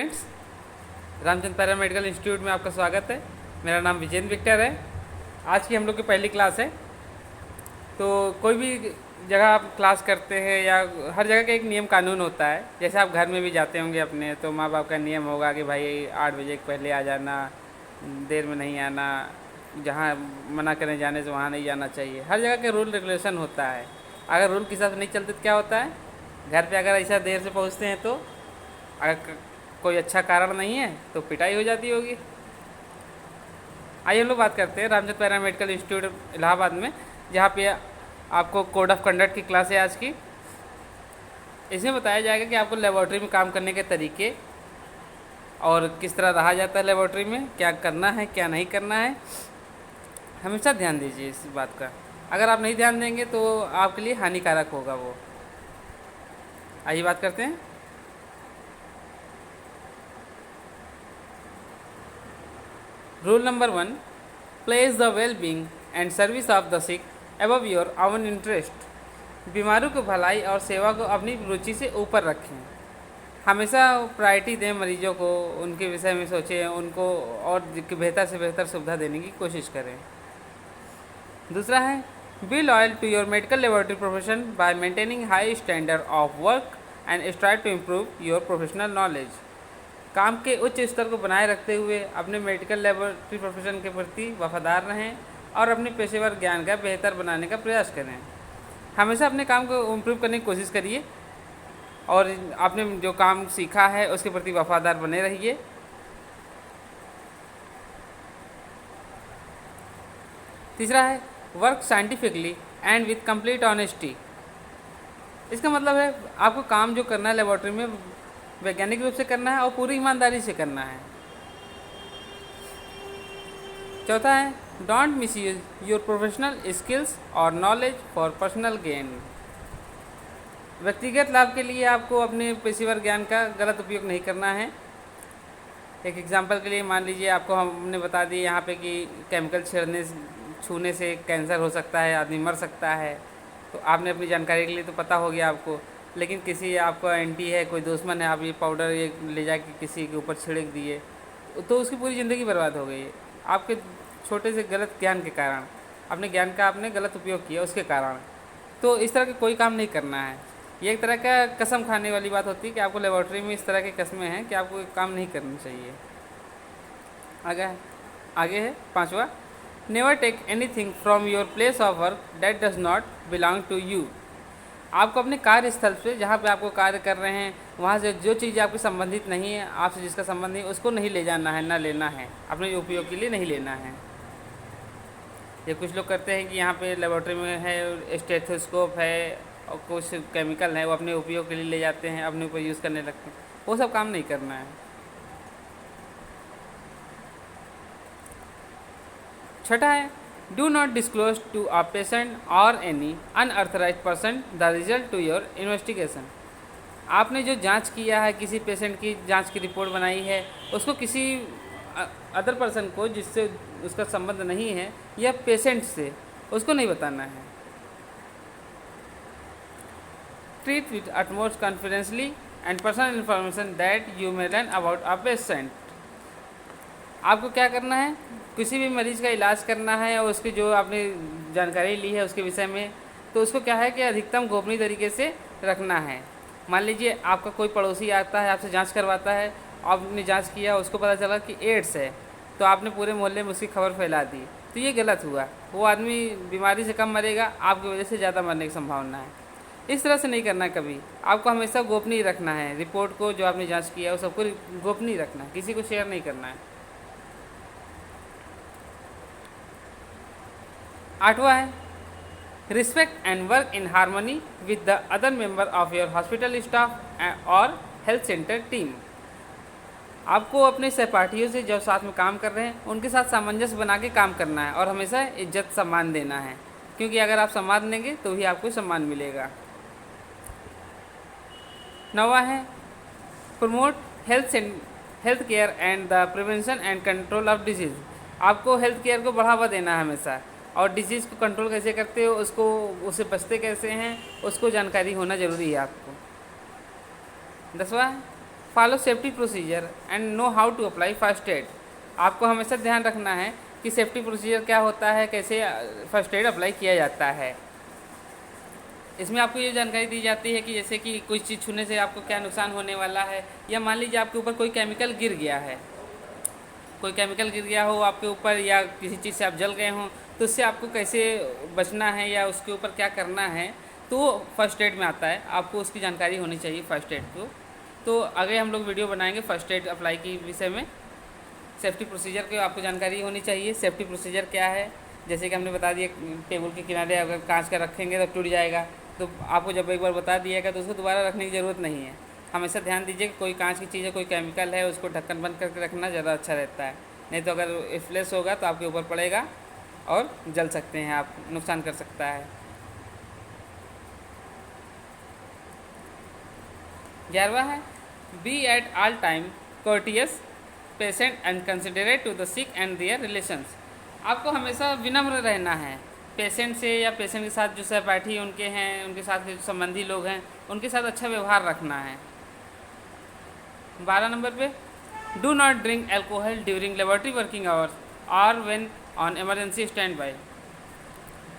Students, Ramchandra paramedical institute में आपका स्वागत है। मेरा नाम विजेंद्र विक्टर है। आज की हम लोग की पहली क्लास है। तो कोई भी जगह आप क्लास करते हैं या हर जगह का एक नियम कानून होता है। जैसे आप घर में भी जाते होंगे अपने, तो माँ बाप का नियम होगा कि भाई 8 बजे पहले आ जाना, देर में नहीं आना, जहाँ मना करें जाने से वहाँ नहीं जाना चाहिए। हर जगह के रूल रेगुलेशन होता है। अगर रूल के हिसाब से नहीं चलते तो क्या होता है, घर पे अगर ऐसा देर से पहुँचते हैं तो अगर कोई अच्छा कारण नहीं है तो पिटाई हो जाती होगी। आइए हम लोग बात करते हैं रामचंद्र पैरामेडिकल इंस्टीट्यूट इलाहाबाद में, जहाँ पे आपको कोड ऑफ कंडक्ट की क्लास है आज की। इसमें बताया जाएगा कि आपको लेबोरेटरी में काम करने के तरीके और किस तरह रहा जाता है लेबोरेटरी में, क्या करना है क्या नहीं करना है। हमेशा ध्यान दीजिए इस बात का। अगर आप नहीं ध्यान देंगे तो आपके लिए हानिकारक होगा वो। आइए बात करते हैं। Rule number 1, place the well being and service of the sick above your own interest. बीमारों को भलाई और सेवा को अपनी रुचि से ऊपर रखें। हमेशा प्रायोरिटी दें मरीजों को, उनके विषय में सोचें, उनको और बेहतर से बेहतर सुविधा देने की कोशिश करें। दूसरा है, be loyal to your medical laboratory profession by maintaining high standard of work and strive to improve your professional knowledge. काम के उच्च स्तर को बनाए रखते हुए अपने मेडिकल लेबोरेटरी प्रोफेशन के प्रति वफादार रहें और अपने पेशेवर ज्ञान का बेहतर बनाने का प्रयास करें। हमेशा अपने काम को इम्प्रूव करने की कोशिश करिए और आपने जो काम सीखा है उसके प्रति वफादार बने रहिए। तीसरा है, work scientifically and with complete honesty. इसका मतलब है आपको काम जो करना है लेबोरेटरी में वैज्ञानिक रूप से करना है और पूरी ईमानदारी से करना है। चौथा है, don't miss use your professional skills और नॉलेज फॉर पर्सनल गेन। व्यक्तिगत लाभ के लिए आपको अपने पेशेवर ज्ञान का गलत उपयोग नहीं करना है। एक एग्जांपल के लिए मान लीजिए आपको हमने बता दिया यहाँ पे कि केमिकल छूने से कैंसर हो सकता है, आदमी मर सकता है। तो आपने अपनी जानकारी के लिए तो पता हो गया आपको, लेकिन किसी आपका एंटी है, कोई दुश्मन है, आप ये पाउडर ये ले जाके किसी के ऊपर छिड़क दिए तो उसकी पूरी ज़िंदगी बर्बाद हो गई। आपके छोटे से गलत ज्ञान के कारण, अपने ज्ञान का आपने गलत उपयोग किया उसके कारण। तो इस तरह का कोई काम नहीं करना है। ये एक तरह का कसम खाने वाली बात होती है कि आपको लेबोरेटरी में इस तरह की कस्में हैं कि आपको काम नहीं करना चाहिए। आगे है पांचवा, never take anything from your place of work that does not belong to you. आपको अपने कार्यस्थल से, जहाँ पे आपको कार्य कर रहे हैं, वहाँ से जो चीज़ आपके संबंधित नहीं है, आपसे जिसका संबंध नहीं, उसको नहीं ले जाना है, ना लेना है, अपने उपयोग के लिए नहीं लेना है। ये कुछ लोग करते हैं कि यहाँ पे लेबोरेटरी में है स्टेथोस्कोप है और कुछ केमिकल है, वो अपने उपयोग के लिए ले जाते हैं, अपने ऊपर यूज़ करने लगते हैं। वो सब काम नहीं करना है। छठा है, do not disclose to a patient or any unauthorised person the result to your investigation. आपने जो जांच किया है, किसी पेशेंट की जांच की रिपोर्ट बनाई है, उसको किसी अदर पर्सन को जिससे उसका संबंध नहीं है या पेशेंट से, उसको नहीं बताना है। Treat with utmost confidently and personal information that you may learn about a patient. आपको क्या करना है, किसी भी मरीज़ का इलाज करना है और उसकी जो आपने जानकारी ली है उसके विषय में, तो उसको क्या है कि अधिकतम गोपनीय तरीके से रखना है। मान लीजिए आपका कोई पड़ोसी आता है, आपसे जांच करवाता है, आपने जांच किया, उसको पता चला कि एड्स है, तो आपने पूरे मोहल्ले में उसकी खबर फैला दी, तो ये गलत हुआ। वो आदमी बीमारी से कम मरेगा, आपकी वजह से ज़्यादा मरने की संभावना है। इस तरह से नहीं करना कभी। आपको हमेशा गोपनीय रखना है रिपोर्ट को, जो आपने जाँच किया है वो सबको गोपनीय रखना है, किसी को शेयर नहीं करना है। आठवां है, respect and work in harmony with the other member of your hospital staff और हेल्थ सेंटर टीम। आपको अपने सहपाठियों से जो साथ में काम कर रहे हैं उनके साथ सामंजस्य बना के काम करना है और हमेशा इज्जत सम्मान देना है, क्योंकि अगर आप सम्मान देंगे तो ही आपको सम्मान मिलेगा। नौवां है, promote health care and the prevention and control of disease. आपको हेल्थ केयर को बढ़ावा देना है हमेशा, और डिजीज़ को कंट्रोल कैसे करते हो, उससे बचते कैसे हैं, उसको जानकारी होना ज़रूरी है आपको। 10वां, follow safety procedure and know how to apply first aid. आपको हमेशा ध्यान रखना है कि सेफ्टी प्रोसीजर क्या होता है, कैसे फर्स्ट एड अप्लाई किया जाता है। इसमें आपको ये जानकारी दी जाती है कि जैसे कि कोई चीज़ छूने से आपको क्या नुकसान होने वाला है, या मान लीजिए आपके ऊपर कोई केमिकल गिर गया है, कोई केमिकल गिर गया हो आपके ऊपर, या किसी चीज़ से आप जल गए हों, तो उससे आपको कैसे बचना है या उसके ऊपर क्या करना है, तो फर्स्ट एड में आता है। आपको उसकी जानकारी होनी चाहिए फर्स्ट एड को। तो आगे हम लोग वीडियो बनाएंगे फर्स्ट एड अप्लाई की विषय में। सेफ्टी प्रोसीजर की आपको जानकारी होनी चाहिए। सेफ्टी प्रोसीजर क्या है, जैसे कि हमने बता दिया, टेबल के किनारे अगर कांच का रखेंगे तो टूट जाएगा, तो आपको जब एक बार बता दिएगा तो उसको दोबारा रखने की ज़रूरत नहीं है। हमेशा ध्यान दीजिए कि कोई कांच की चीज़ है, कोई केमिकल है, उसको ढक्कन बंद करके रखना ज़्यादा अच्छा रहता है। नहीं तो अगर फ्लैश होगा तो आपके ऊपर पड़ेगा और जल सकते हैं आप, नुकसान कर सकता है। 11वां है be at all time courteous, patient and considerate to the sick and their relations. आपको हमेशा विनम्र रहना है पेशेंट से, या पेशेंट के साथ जो सहपाठी उनके हैं, उनके साथ के जो संबंधी लोग हैं, उनके साथ अच्छा व्यवहार रखना है। 12 नंबर पे do not drink alcohol during laboratory working hours or when on emergency standby.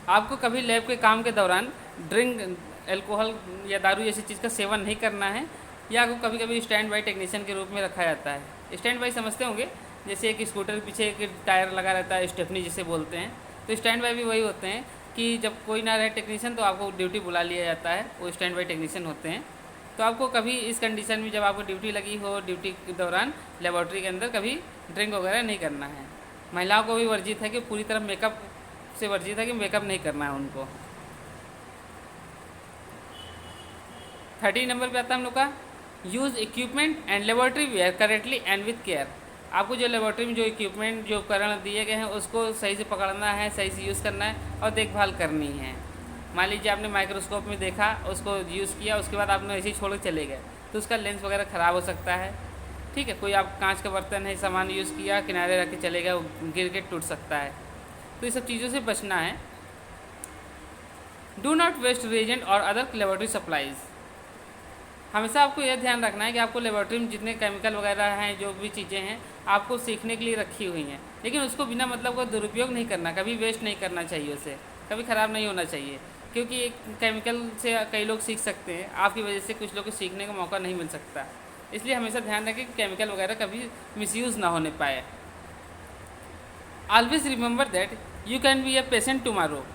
आपको कभी लैब के काम के दौरान ड्रिंक एल्कोहल या दारू जैसी चीज़ का सेवन नहीं करना है, या आपको कभी कभी स्टैंड बाई टेक्नीशियन के रूप में रखा जाता है। स्टैंड बाई समझते होंगे, जैसे एक स्कूटर के पीछे एक टायर लगा रहता है, स्टेफनी जिसे बोलते हैं, तो स्टैंड बाई भी वही होते हैं कि जब कोई ना रहे टेक्नीशियन तो आपको ड्यूटी बुला लिया जाता है, वो स्टैंड बाई टेक्नीशियन होते हैं। तो आपको कभी इस कंडीशन में जब आपको ड्यूटी लगी हो, ड्यूटी के दौरान लेबॉर्ट्री के अंदर कभी ड्रिंक वगैरह नहीं करना है। महिलाओं को भी वर्जित है कि पूरी तरह मेकअप से वर्जित है कि मेकअप नहीं करना है उनको। 30 नंबर पे आता है हम लोग का use equipment and laboratory ware correctly and with care. आपको जो लेबॉर्ट्री में जो इक्विपमेंट, जो उपकरण दिए गए हैं, उसको सही से पकड़ना है, सही से यूज़ करना है और देखभाल करनी है। मान लीजिए आपने माइक्रोस्कोप में देखा, उसको यूज़ किया, उसके बाद आपने ऐसे ही छोड़ के चले गए, तो उसका लेंस वगैरह ख़राब हो सकता है। ठीक है, कोई आप कांच का बर्तन है, सामान यूज़ किया, किनारे रख के चले गए, वो गिर के टूट सकता है। तो ये सब चीज़ों से बचना है। डू नॉट वेस्ट रिएजेंट और अदर लेबॉर्ट्री सप्लाईज़। हमेशा आपको यह ध्यान रखना है कि आपको लेबॉर्ट्री में जितने केमिकल वगैरह हैं, जो भी चीज़ें हैं, आपको सीखने के लिए रखी हुई हैं, लेकिन उसको बिना मतलब का दुरुपयोग नहीं करना, कभी वेस्ट नहीं करना चाहिए, उसे कभी ख़राब नहीं होना चाहिए, क्योंकि एक केमिकल से कई लोग सीख सकते हैं, आपकी वजह से कुछ लोग को सीखने का मौका नहीं मिल सकता। इसलिए हमेशा ध्यान रखें कि केमिकल वगैरह कभी मिसयूज़ ना होने पाए। Always remember that you can be a patient tomorrow.